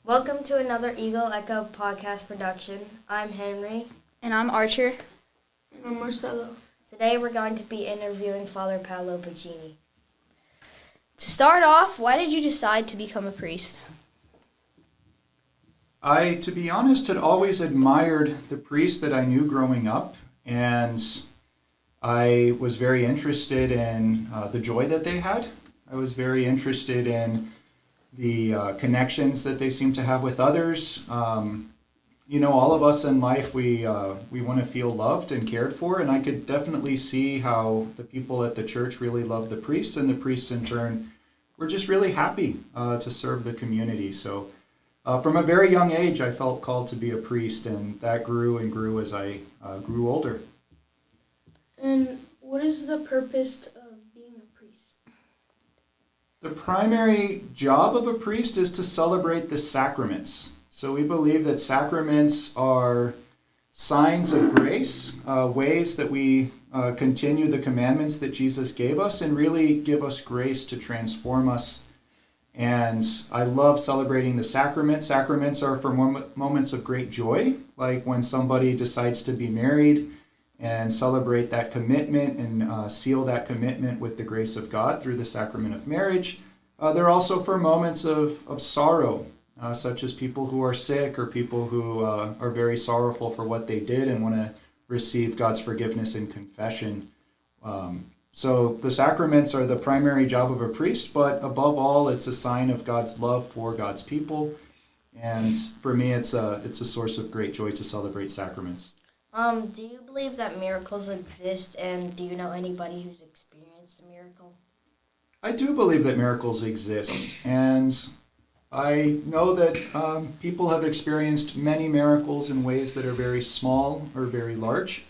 Welcome to another Eagle Echo podcast production. I'm Henry. And I'm Archer. And I'm Marcelo. Today we're going to be interviewing Father Paolo. To start off, why did you decide to become a priest? To be honest, had always admired the priests that I knew growing up, and I was very interested in the joy that they had. I was very interested in the connections that they seem to have with others. All of us in life, we want to feel loved and cared for, and I could definitely see how the people at the church really love the priests, and the priests in turn were just really happy to serve the community. So from a very young age, I felt called to be a priest, and that grew and grew as I grew older. And what is the purpose of being a priest? The primary job of a priest is to celebrate the sacraments. So we believe that sacraments are signs of grace, ways that we continue the commandments that Jesus gave us and really give us grace to transform us. And I love celebrating the sacraments. Sacraments are for moments of great joy, like when somebody decides to be married and celebrate that commitment and seal that commitment with the grace of God through the sacrament of marriage. They're also for moments of sorrow, such as people who are sick or people who are very sorrowful for what they did and want to receive God's forgiveness in confession. So the sacraments are the primary job of a priest, but above all, it's a sign of God's love for God's people. And for me, it's a source of great joy to celebrate sacraments. Do you believe that miracles exist, and do you know anybody who's experienced a miracle? I do believe that miracles exist, and I know that people have experienced many miracles in ways that are very small or very large.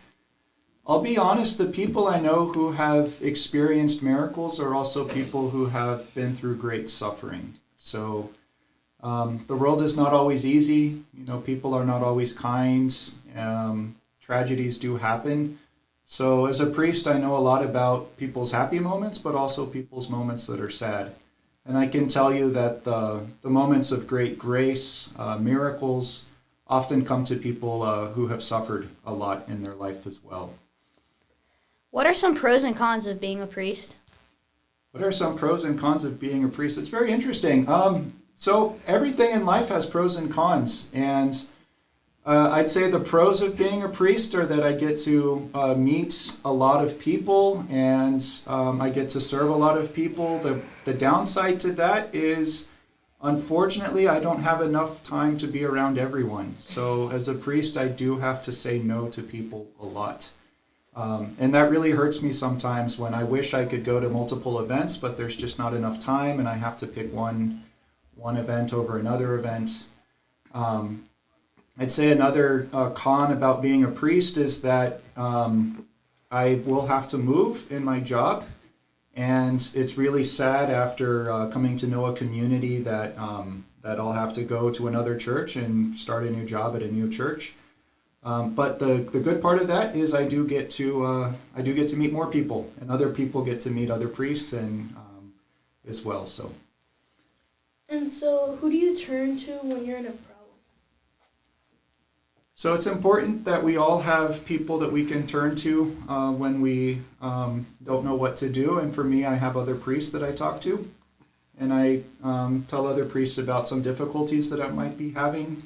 I'll be honest, the people I know who have experienced miracles are also people who have been through great suffering. So the world is not always easy. People are not always kind. Tragedies do happen. So as a priest, I know a lot about people's happy moments, but also people's moments that are sad. And I can tell you that the moments of great grace, miracles, often come to people who have suffered a lot in their life as well. What are some pros and cons of being a priest? What are some pros and cons of being a priest? It's very interesting. So everything in life has pros and cons. And I'd say the pros of being a priest are that I get to meet a lot of people and I get to serve a lot of people. The downside to that is, unfortunately, I don't have enough time to be around everyone. So as a priest, I do have to say no to people a lot. And that really hurts me sometimes when I wish I could go to multiple events, but there's just not enough time and I have to pick one event over another event. I'd say another con about being a priest is that I will have to move in my job, and it's really sad after coming to know a community that I'll have to go to another church and start a new job at a new church. But the good part of that is I do get to meet more people, and other people get to meet other priests and as well. And so, who do you turn to when you're in a problem? So it's important that we all have people that we can turn to when we don't know what to do. And for me, I have other priests that I talk to, and I tell other priests about some difficulties that I might be having.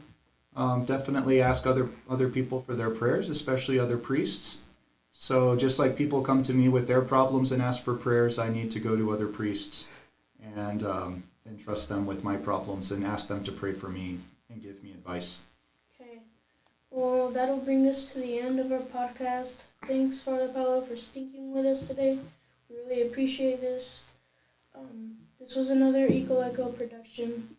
Definitely ask other people for their prayers, especially other priests. So just like people come to me with their problems and ask for prayers, I need to go to other priests and trust them with my problems and ask them to pray for me and give me advice. Okay. Well, that'll bring us to the end of our podcast. Thanks, Father Paolo, for speaking with us today. We really appreciate this. This was another Eagle Echo production.